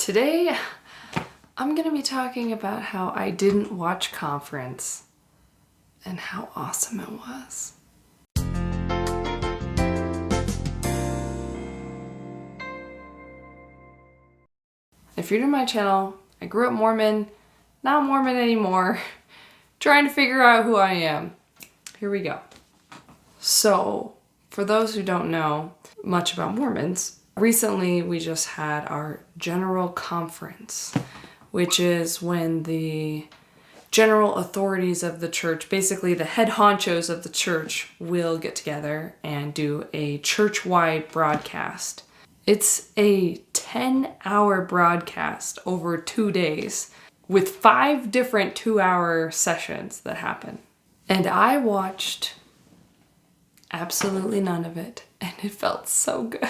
Today, I'm gonna be talking about how I didn't watch Conference and how awesome it was. If you're new to my channel, I grew up Mormon, not Mormon anymore, trying to figure out who I am. Here we go. So, for those who don't know much about Mormons, recently we just had our General Conference, which is when the general authorities of the church, basically the head honchos of the church, will get together and do a church-wide broadcast. It's a 10-hour broadcast over 2 days with 5 different 2-hour sessions that happen. And I watched absolutely none of it, and it felt so good.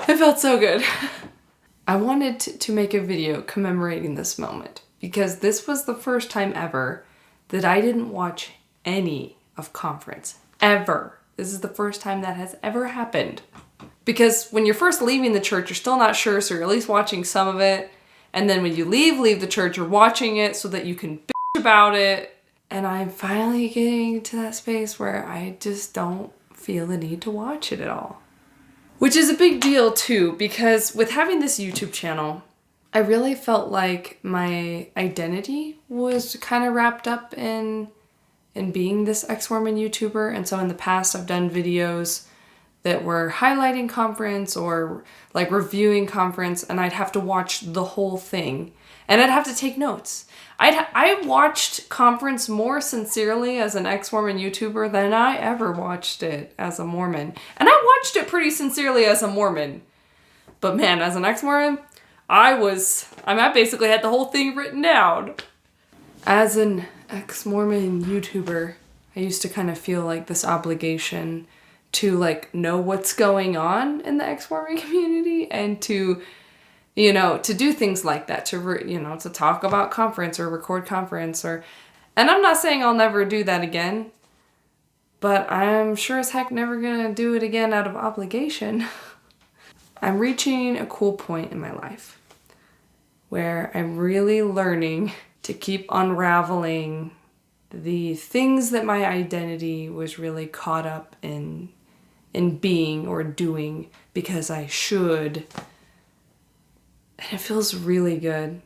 It felt so good. I wanted to make a video commemorating this moment because this was the first time ever that I didn't watch any of Conference, ever. This is the first time that has ever happened. Because when you're first leaving the church, you're still not sure, so you're at least watching some of it. And then when you leave the church, you're watching it so that you can bitch about it. And I'm finally getting to that space where I just don't feel the need to watch it at all. Which is a big deal too, because with having this YouTube channel, I really felt like my identity was kind of wrapped up in being this ex-mormon YouTuber. And so in the past, I've done videos that were highlighting Conference or like reviewing Conference, and I'd have to watch the whole thing. And I'd have to take notes. I watched Conference more sincerely as an ex-Mormon YouTuber than I ever watched it as a Mormon. And I watched it pretty sincerely as a Mormon. But man, as an ex-Mormon, I basically had the whole thing written down. As an ex-Mormon YouTuber, I used to kind of feel like this obligation to like know what's going on in the ex-Mormon community and to do things like that, to talk about Conference or record Conference and I'm not saying I'll never do that again, but I'm sure as heck never gonna do it again out of obligation. I'm reaching a cool point in my life where I'm really learning to keep unraveling the things that my identity was really caught up in being or doing because I should. And it feels really good.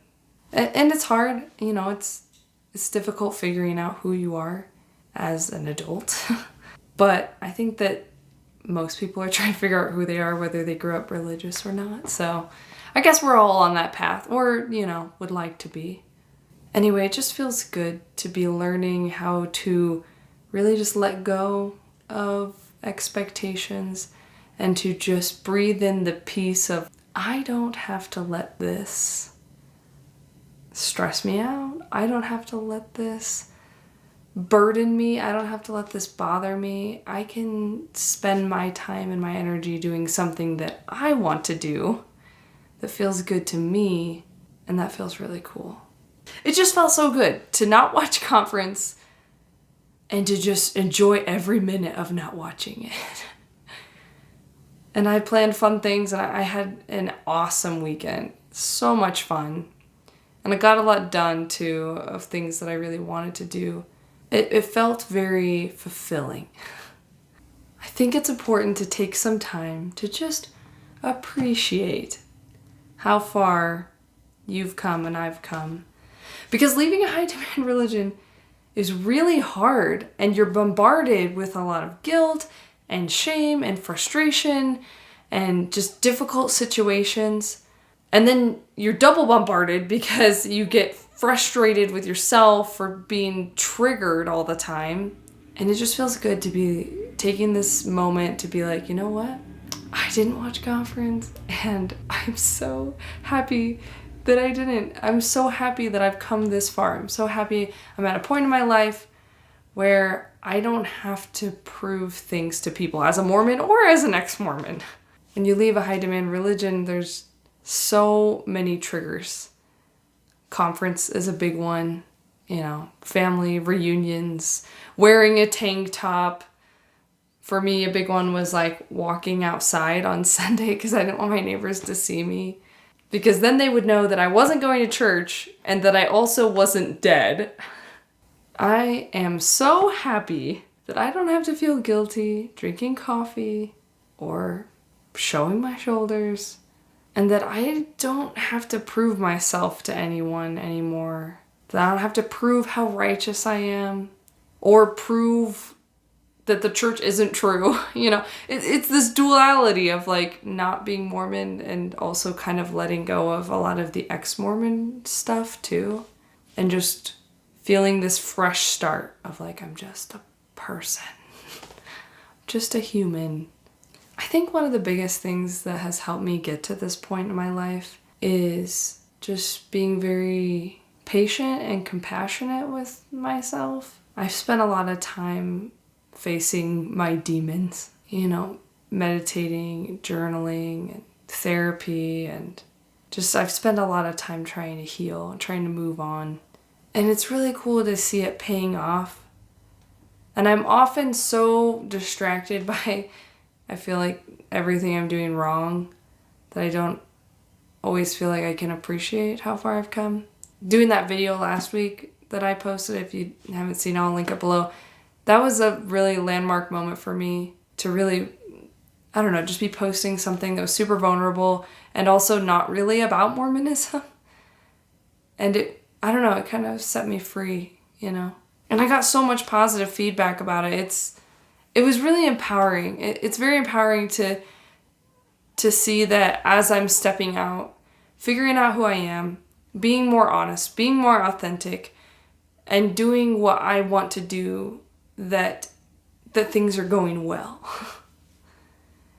And it's hard, it's difficult figuring out who you are as an adult. But I think that most people are trying to figure out who they are, whether they grew up religious or not. So I guess we're all on that path, or, would like to be. Anyway, it just feels good to be learning how to really just let go of expectations and to just breathe in the peace of, I don't have to let this stress me out. I don't have to let this burden me. I don't have to let this bother me. I can spend my time and my energy doing something that I want to do that feels good to me, and that feels really cool. It just felt so good to not watch Conference and to just enjoy every minute of not watching it. And I planned fun things, and I had an awesome weekend. So much fun. And I got a lot done, too, of things that I really wanted to do. It felt very fulfilling. I think it's important to take some time to just appreciate how far you've come and I've come. Because leaving a high-demand religion is really hard, and you're bombarded with a lot of guilt and shame and frustration and just difficult situations. And then you're double bombarded because you get frustrated with yourself for being triggered all the time. And it just feels good to be taking this moment to be like, you know what? I didn't watch Conference, and I'm so happy that I didn't. I'm so happy that I've come this far. I'm so happy I'm at a point in my life where I don't have to prove things to people as a Mormon or as an ex-Mormon. When you leave a high-demand religion, there's so many triggers. Conference is a big one. Family reunions, wearing a tank top, For me, a big one was like walking outside on Sunday because I didn't want my neighbors to see me. Because then they would know that I wasn't going to church and that I also wasn't dead. I am so happy that I don't have to feel guilty drinking coffee or showing my shoulders, and that I don't have to prove myself to anyone anymore. That I don't have to prove how righteous I am or prove that the church isn't true. You know, it's this duality of like not being Mormon and also kind of letting go of a lot of the ex-mormon stuff too. And just feeling this fresh start of like, I'm just a person, just a human. I think one of the biggest things that has helped me get to this point in my life is just being very patient and compassionate with myself. I've spent a lot of time facing my demons, you know, meditating, journaling, and therapy, and just I've spent a lot of time trying to heal and trying to move on. And it's really cool to see it paying off. And I'm often so distracted by, I feel like, everything I'm doing wrong that I don't always feel like I can appreciate how far I've come. Doing that video last week that I posted, if you haven't seen it, I'll link it below. That was a really landmark moment for me to really, I don't know, just be posting something that was super vulnerable and also not really about Mormonism. And it kind of set me free, you know? And I got so much positive feedback about it. It was really empowering. It's very empowering to see that as I'm stepping out, figuring out who I am, being more honest, being more authentic, and doing what I want to do, that things are going well.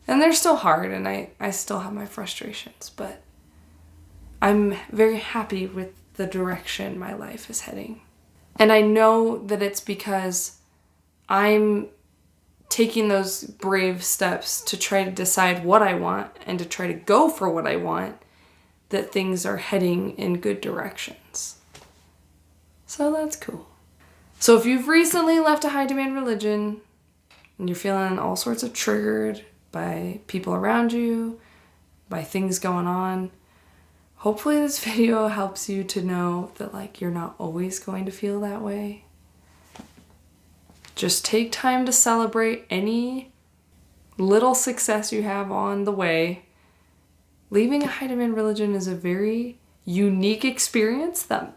And they're still hard, and I still have my frustrations, but I'm very happy with the direction my life is heading. And I know that it's because I'm taking those brave steps to try to decide what I want and to try to go for what I want, that things are heading in good directions. So that's cool. So if you've recently left a high demand religion and you're feeling all sorts of triggered by people around you, by things going on, hopefully this video helps you to know that like you're not always going to feel that way. Just take time to celebrate any little success you have on the way. Leaving a high demand religion is a very unique experience that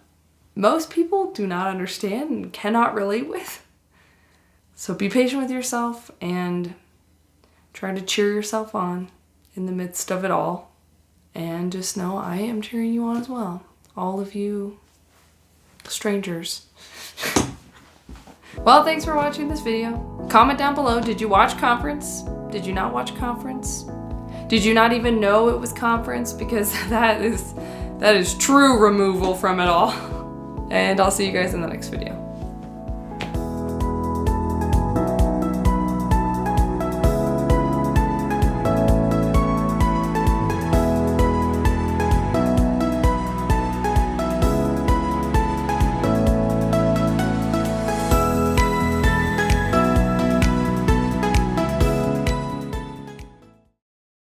most people do not understand and cannot relate with. So be patient with yourself and try to cheer yourself on in the midst of it all. And just know I am cheering you on as well. All of you strangers. Well, thanks for watching this video. Comment down below, did you watch conference? Did you not watch conference? Did you not even know it was conference? Because that is true removal from it all. And I'll see you guys in the next video.